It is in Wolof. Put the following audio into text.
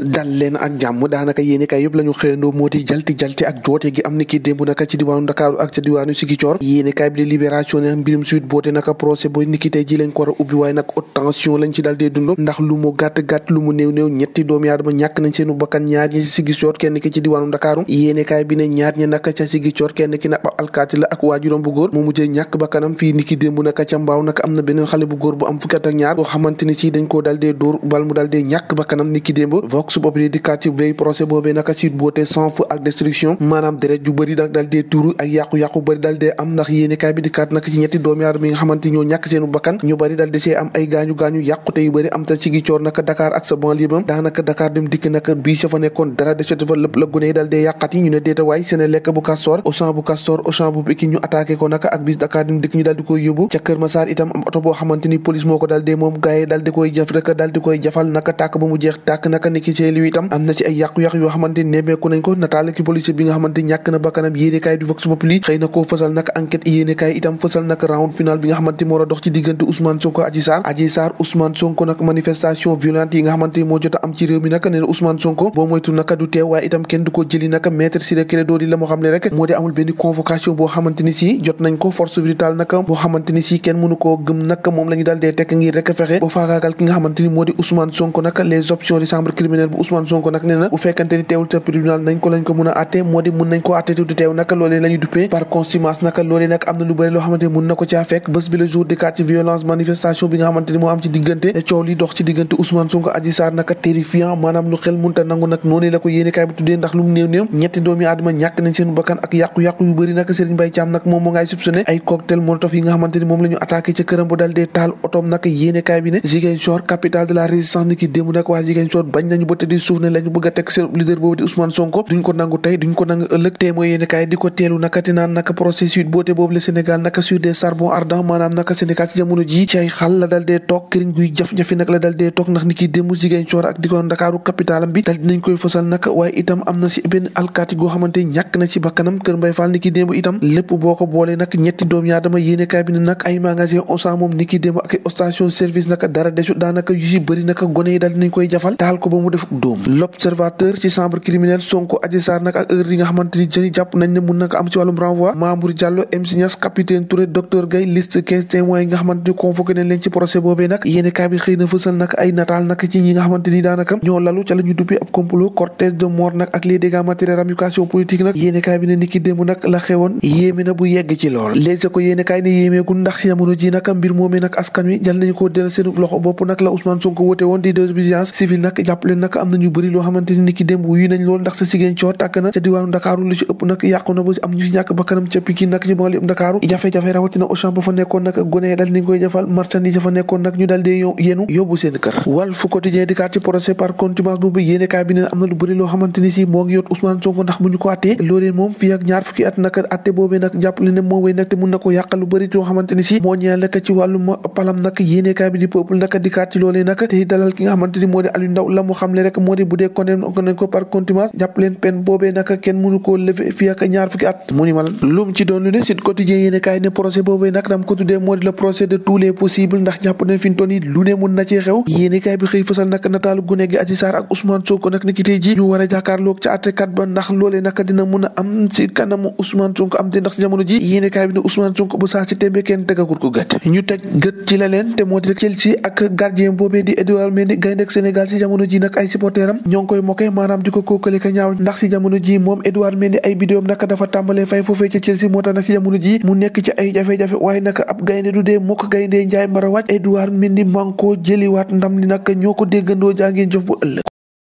dal leen ak jàmm daanaka yéeni kay yëpp la ñu xëyandoo moo di jalti ak joote gi am ni ki démb naka ci diwaanu Ndakaaru ak ca diwaanu Sigicoor yéeni kay bi di Libération ne mbirum Sweet Beauté naka procès ba ni ki tey ji lañ ko war a ubbi waaye nag haute tension lañ ci dal dee dund ndax lu mu gàtt lu mu néew ñetti doomu aadama ñàkk nañ seenu bakkan ñaar ñi ci Sigicoor kenn ki ci diwaanu Ndakaaru yéeni kay bi ne ñaar ñi naka ca Sigicoor kenn ki nag ab alkaati la ak waajuram bu góor mu mujjee ñàkk bakkanam fii ni ki démb naka ca Mbaaw naka am na beneen xale bu góor bu am fukki at ak ñaar boo xamante ni ci dañ koo dal dee dóor bal mu dal dee ñàkk bakkanam ni ki démb Vox Populi di veille procès boobee naka Sweet Beauté sans feu ak destruction maanaam deret ju bëri nag dal dee tuuru ak yàqu-yàqu bëri dal dee am ndax yéenekaay bi di kaat naka ci ñetti doomi aadama yi nga xamante ñoo ñàkk seenu bakkan ñu bëri dal di see am ay gaañu-gaañu yàqute yu bëri am ta ci Ziguinchor naka Dakar ak sa banlieue ba daanaka Dakar dem dikk naka bii sa fa nekkoon dara desoti fa lépp la gune yi dal dee yàqat yi ñu ne déeta waay seen lekk bu Castor Auchan bu Pikine ñu attaqué ko naka ak bis Dakar dem dikk ñu dal di koy yóbbu ca Kër Massar itam am oto boo xamante ni police moo ko dal dee moom gaay dal di koy jëf rek dal di koy jafal naka tàkk ba mu jeex tàkk naka niki ci li itam am na ci ay yàqu-yàqu yoo xamante ni nemmeeku nañ ko nataal ki policier bi nga xamante ñàkk na bakkanam yéenekaay du Vox Populi xëy na koo fësal nag enquête yéenekaay itam fësal nag round final bi nga xamante moo war a dox ci diggante Ousmane Sonko Adji Sarr Ousmane Sonko nag manifestation violente yi nga xamante ni moo jot a am ci réew mi nag nee na Ousmane Sonko boo moytu naka du teew waaye itam kenn du ko jëli naka maître Ciré Clédor Ly la moo xam ne rek moo di amul benn convocation boo xamante ni si jot nañ ko force vitale naka boo xamante ni si kenn mënu koo gëm naka moom la ñu dal dee tekk ngir rek fexe ba faagaagal ki nga xamante ni moo di Ousmane Sonko naka les options de chambre criminelle bu Ousmane Sonko nag nee na bu fekkante ni teewul ca tribunal lañ ko mën a àtte moo di mun nañ ko àtte du teew naka loolee la ñu duppee par contumace naka loolee nag am na lu bëri loo xamante ni mun na ko caa fekk bés bi le jour dikaat ci violence manifestation bi nga xamante ni moo am ci diggante coow li dox ci diggante Ousmane Sonko Adji Sarr naka terrifiant maanaam lu xel munta nangu nag noonu la ko yéenekaay bi tuddee ndax lu mu néew ñetti doomi aadama ñàkk nañ seen bakkan ak yàqu-yàqu yu bëri naka Serigne Mbaye Thiam nag moom moo ngay soupçonné ay cocktail molotov yi nga xamante ni moom la ñu attaqué ca këram bu dal dee taal otoom naka yéenekaay bi ne Ziguinchor capitale de la résistance ni ki démb nag waa Ziguinchor bañ nañu ba tëddi suuf ne lañu bëgg a teg seen leader boobu di Ousmane Sonko duñ ko nangu tey duñ ko nangu ëllëg te mooy yéenekaay di ko teelu naka te naan naka procès Sweet Beauté boobu le Sénégal naka sur des charbons ardents maanaam naka Sénégal ci jamono ji ci ay xal la dal dee toog këriñ guy jaf-jafi nag la dal dee toog ndax ni ki démb Ziguinchor ak di ko Ndakaaru capitalam bi dal dinañ koy fësal naka waaye itam am na si benn alkaati goo xamante ñàkk na ci bakkanam Kër Mbay Fall ni ki démb itam lépp boo ko boolee nag ñetti doomu aadama yéenekaay bi ne nag ay magasin Auchan moom ni ki démb ak ay station service naka dara desut daanaka yu si bëri naka gone yi dal dinañ koy jafal taal ko ba mu def dóom l'observateur ci chambre criminelle Sonko Adji Sarr nag ak heure yi nga xamante ni jëni jàpp nañ ne mun naka am ci wàllum renvoi Mamour Diallo MC Niass capitaine Touré docteur Gaye liste 15 témoins yi nga xamante ni convoqué nañ leen ci procès boobee nag yéenekaay bi xëy na fësal nag ay nataal nag ci ñi nga xamante ni daanaka ñoo lalu ca la ñu duppee ab complot cortège de mort nag ak les dégâts matériels ramification politique nag yéenekaay bi ne ni ki démb nag la xewoon yéeme na bu yegg ci lool léegi ko yéenekaay ne yéemeegul ndax ci jamono ji nag mbir moomee nag askan wi jël nañu ko del seen loxo bopp nag la Ousmane Sonko woote woon di désobéissance civile nag jàpp leen nag am na ñu bëri loo xamante ni ki démb wuyu nañ lool ndax sa Ziguinchor tàkk na ca diwaanu Ndakaaru lu ci ëpp nag yàqu na ba am ñu ci ñàkk bakkanam ca Pikine nag ci banlieue Ndakaaru jafe-jafe rawatina Auchan ba fa nekkoon nag gone dal nañ koy jafal marchandise fa nekkoon nag ñu dal dee yenu yóbbu seen kër Walf Quotidien di kaat ci procès par contumace boobu yéenekaay bi ne am na lu bëri loo xamante ni si moo ngi yot Ousmane Sonko ndax bu ñu ko attee loolee moom fii ak ñaar fukki at nag atte boobee nag jàppale ne moo wéy nag te mun na ko yàqal lu bëri loo xamante ni si moo ñeel lekk ci wàllum palam nag yéenekaay bi di peuple nag di kaat ci loolee nag te dalal ki nga xamante ni moo di Aliou Ndao la mu xamle rek moo di bu dee condamné nañ ko par contumace jàpp leen peine boobee nag kenn mënu koo lever fii ak ñaar fukki at mu ni ma lum ci doon lu ne Sud Quotidien yéenekaay ne procès boobee nag dam ko tuddee moo di le procès de tous les possibles ndax jàpp ne fi mu toll nii lu ne mun na cee xew yéenekaay bi xëy fësal nag nataalu gune gi Adji Sarr ak Ousmane Sonko nag ni ki tey ji ñu war a jàkkaarloog ca àttekat ba ndax loolee nag dina mun a am ci kanamu Ousmane Sonko am te ndax ci jamono ji yéenekaay bi ne Ousmane Sonko bu saa si tembe kenn tegagul ko gët ñu teg gët ci leneen te moo di rek Chelsea ak gardien boobee di Edouard Mendy gaynde ak Sénégal ci jamono ji nag ay supporteram ñoo ngi koy moqué maanaam di ko kookale ka ñaaw ndax ci jamono ji moom Edouard Mendy ay vidéom nag dafa tàmbalee fay foofee ca Chelsea moo tax nag ci jamono ji mu nekk ci ay jafe-jafe waaye nag ab gaynde du dee mukk gaynde njaay mbara wàcc Edouard Mendy man koo jëliwaat ndam li nag ñoo ko déggandoo jaa ngeen jëf bu ëllëg